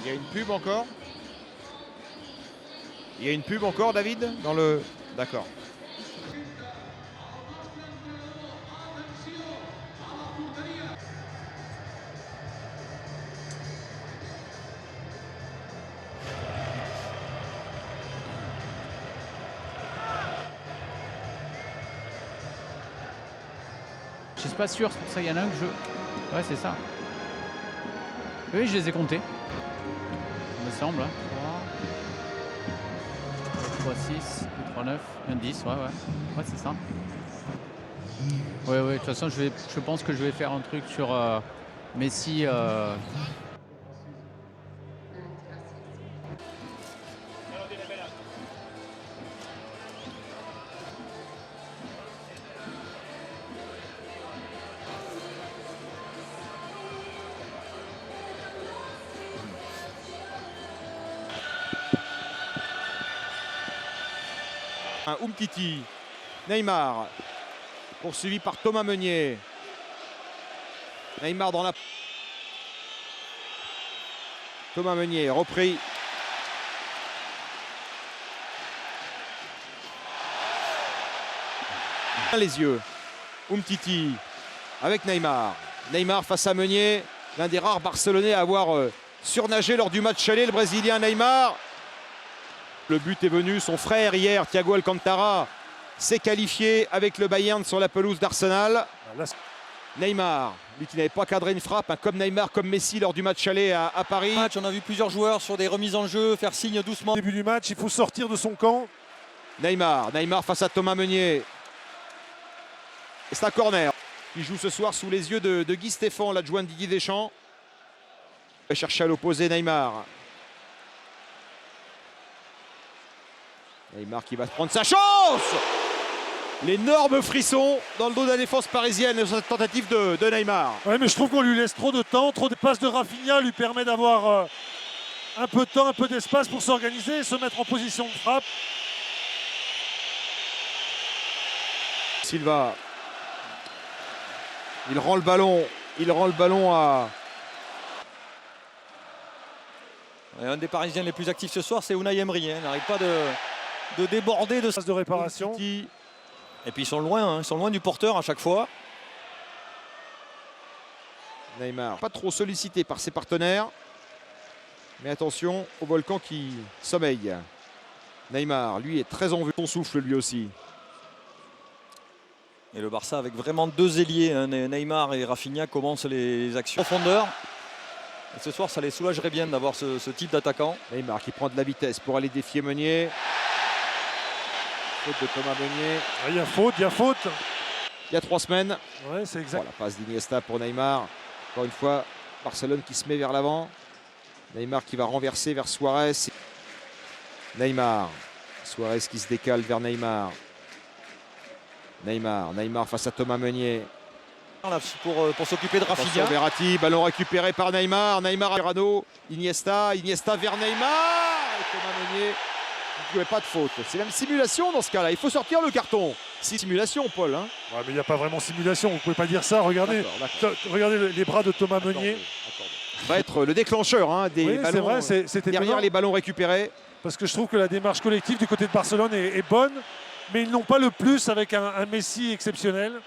Il y a une pub encore? Il y a une pub encore, David, dans le... D'accord. Je suis pas sûr, c'est pour ça qu'il y en a un que je... Ouais, c'est ça. Oui, je les ai comptés. Il me semble. 3, 6, 3, 9, 1, 10, ouais. Ouais, c'est ça. Ouais, de toute façon, je pense que je vais faire un truc sur Messi. Umtiti, Neymar, poursuivi par Thomas Meunier. Neymar dans la... Thomas Meunier, repris. Les yeux. Umtiti avec Neymar. Neymar face à Meunier, l'un des rares Barcelonais à avoir surnagé lors du match aller, le Brésilien Neymar. Le but est venu, son frère hier, Thiago Alcantara, s'est qualifié avec le Bayern sur la pelouse d'Arsenal. Neymar, lui qui n'avait pas cadré une frappe, comme Neymar, comme Messi lors du match aller à Paris. On a vu plusieurs joueurs sur des remises en jeu faire signe doucement. Au début du match, il faut sortir de son camp. Neymar face à Thomas Meunier. C'est un corner. Il joue ce soir sous les yeux de Guy Stéphane, l'adjoint de Didier Deschamps. Il va chercher à l'opposé Neymar. Neymar qui va prendre sa chance. L'énorme frisson dans le dos de la défense parisienne de cette tentative de Neymar. Oui, mais je trouve qu'on lui laisse trop de temps, trop de passes de Rafinha lui permet d'avoir un peu de temps, un peu d'espace pour s'organiser et se mettre en position de frappe. Silva. Il rend le ballon à... Et un des Parisiens les plus actifs ce soir, c'est Unai Emery. Il n'arrive pas de déborder de Passe de réparation. Et puis ils sont loin du porteur à chaque fois. Neymar, pas trop sollicité par ses partenaires. Mais attention au Volcan qui sommeille. Neymar, lui, est très en vue. Son souffle, lui aussi. Et le Barça avec vraiment deux ailiers, Neymar et Rafinha, commencent les actions en profondeur. Et ce soir, ça les soulagerait bien d'avoir ce type d'attaquant. Neymar qui prend de la vitesse pour aller défier Meunier. Faute de Thomas Meunier. Il y a faute. Il y a 3 semaines. Ouais, c'est exact. La passe d'Iniesta pour Neymar. Encore une fois, Barcelone qui se met vers l'avant. Neymar qui va renverser vers Suarez. Neymar. Suarez qui se décale vers Neymar. Neymar face à Thomas Meunier. Pour s'occuper de Rafinha. Verratti, ballon récupéré par Neymar. Neymar à Rano. Iniesta vers Neymar. Et Thomas Meunier. Il n'y avait pas de faute. C'est même simulation dans ce cas-là. Il faut sortir le carton. C'est simulation, Paul. Hein. Ouais, mais il n'y a pas vraiment simulation. Vous ne pouvez pas dire ça. Regardez, regardez les bras de Thomas Meunier. Ça va être le déclencheur des ballons vrai, derrière étonnant. les ballons récupérés. Parce que je trouve que la démarche collective du côté de Barcelone est bonne. Mais ils n'ont pas le plus avec un Messi exceptionnel.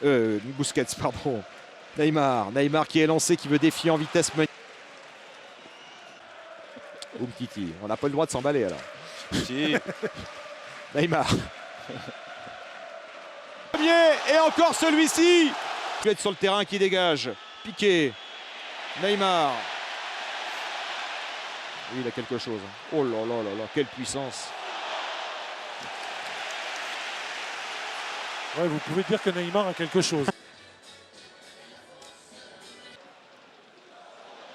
Busquets, pardon. Neymar qui est lancé, qui veut défier en vitesse. Umtiti, on n'a pas le droit de s'emballer alors. Si. Neymar. Et encore celui-ci. Tu es sur le terrain qui dégage. Piqué. Neymar. Oui, il a quelque chose. Oh là là là là, quelle puissance. Ouais, vous pouvez dire que Neymar a quelque chose.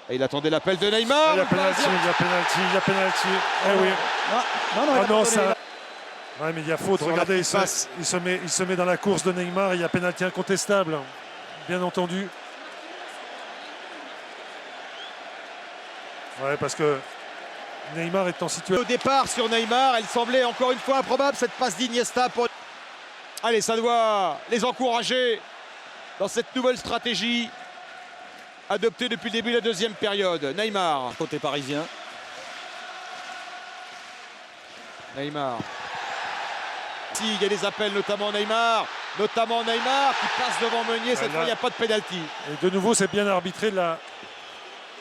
Et il attendait l'appel de Neymar. Il y a pénalty. Eh oui. Non, ça... Ouais, mais il y a faute. Regardez, il se met dans la course de Neymar. Il y a pénalty incontestable, bien entendu. Ouais, parce que Neymar est en situation... Au départ sur Neymar, elle semblait encore une fois improbable, cette passe d'Iniesta pour... Allez, ça doit les encourager dans cette nouvelle stratégie. adopté depuis le début de la deuxième période. Neymar. Côté parisien. Neymar. Si, il y a des appels, notamment Neymar qui passe devant Meunier. Cette fois, il n'y a pas de pénalty. Et de nouveau, c'est bien arbitré de la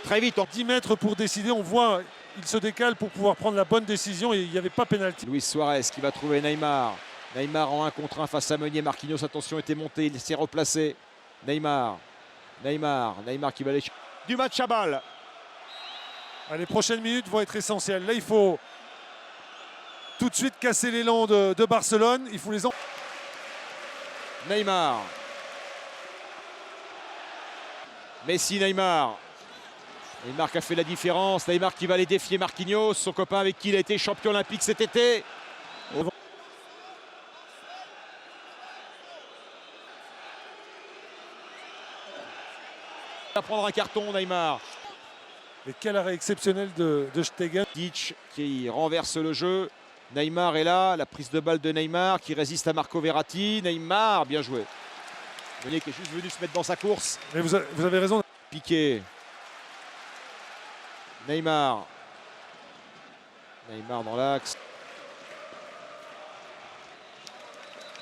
Très vite, 10 mètres pour décider. On voit, il se décale pour pouvoir prendre la bonne décision et il n'y avait pas pénalty. Luis Suarez qui va trouver Neymar. Neymar en 1 contre 1 face à Meunier. Marquinhos, attention, était monté, il s'est replacé. Neymar qui va aller du match à balle. Les prochaines minutes vont être essentielles. Là, il faut tout de suite casser l'élan de Barcelone. Il faut les en... Neymar. Messi, Neymar qui a fait la différence. Neymar qui va aller défier Marquinhos, son copain avec qui il a été champion olympique cet été. Il va prendre un carton, Neymar. Et quel arrêt exceptionnel de Stegen. Tadic qui renverse le jeu. Neymar est là, la prise de balle de Neymar qui résiste à Marco Verratti. Neymar, bien joué. Meunier qui est juste venu se mettre dans sa course. Mais vous avez raison. Piqué. Neymar dans l'axe.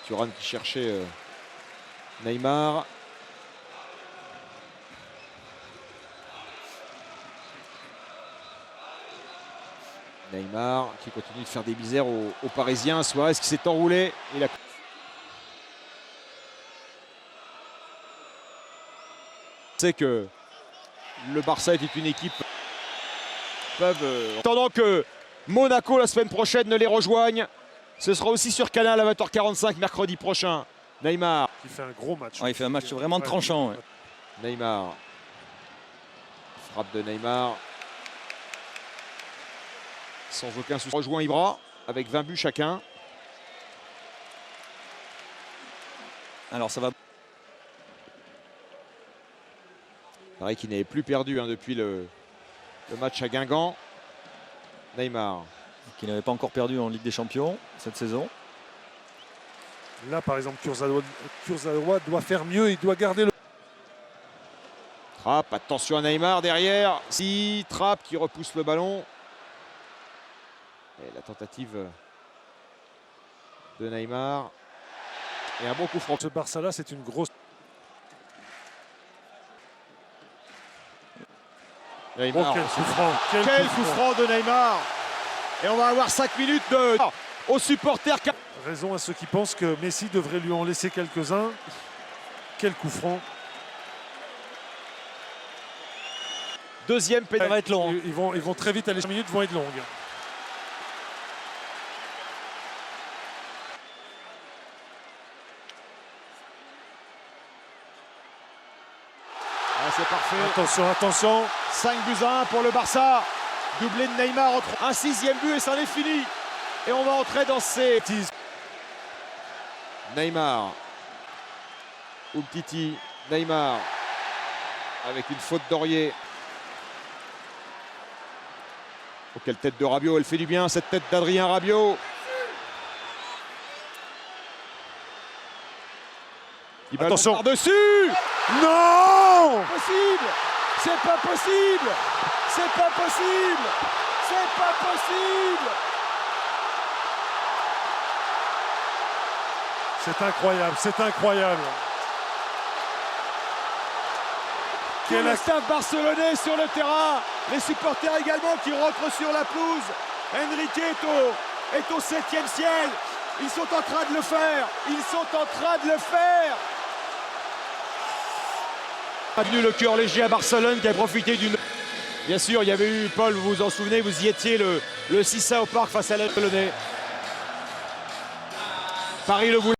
Thuram qui cherchait Neymar. Neymar qui continue de faire des misères aux Parisiens. Suarez qui s'est enroulé. C'est que le Barça était une équipe attendant que Monaco la semaine prochaine ne les rejoigne. Ce sera aussi sur Canal à 20h45 mercredi prochain. Neymar. Il fait un gros match. Ouais, il fait un match vraiment tranchant. Ouais. Neymar. Frappe de Neymar. Sans aucun souci. Rejoint Ibra avec 20 buts chacun. Alors ça va. Pareil qu'il n'avait plus perdu depuis le match à Guingamp. Neymar. Qui n'avait pas encore perdu en Ligue des Champions cette saison. Là, par exemple, Kurzawa doit faire mieux. Il doit garder le... Trapp, attention à Neymar derrière. Si, Trapp qui repousse le ballon. Et la tentative de Neymar. Et un bon coup franc. Ce Barça-là, c'est une grosse... Neymar. Oh, quel coup franc. Quel coup franc de Neymar. Et on va avoir 5 minutes aux supporters. Raison à ceux qui pensent que Messi devrait lui en laisser quelques-uns. Quel coup franc. Deuxième pénalty. Ça va être long. Ils vont très vite, les 5 minutes vont être longues. Ah, c'est parfait. Attention. 5-1 pour le Barça. Doublé de Neymar. Un 6e but et ça en est fini. Et on va entrer dans ces... Neymar. Umtiti. Neymar. Avec une faute d'Aurier. Oh, quelle tête de Rabiot. Elle fait du bien, cette tête d'Adrien Rabiot. Attention. Par-dessus. Non! Possible. C'est pas possible. C'est pas possible. C'est pas possible. C'est incroyable. Tout le staff barcelonais sur le terrain. Les supporters également qui rentrent sur la pelouse. Enrique est au 7e ciel. Ils sont en train de le faire. A venu le cœur léger à Barcelone qui a profité d'une... Bien sûr, il y avait eu, Paul, vous vous en souvenez, vous y étiez, le 6-1 au parc face à la Barcelone. Paris le voulait.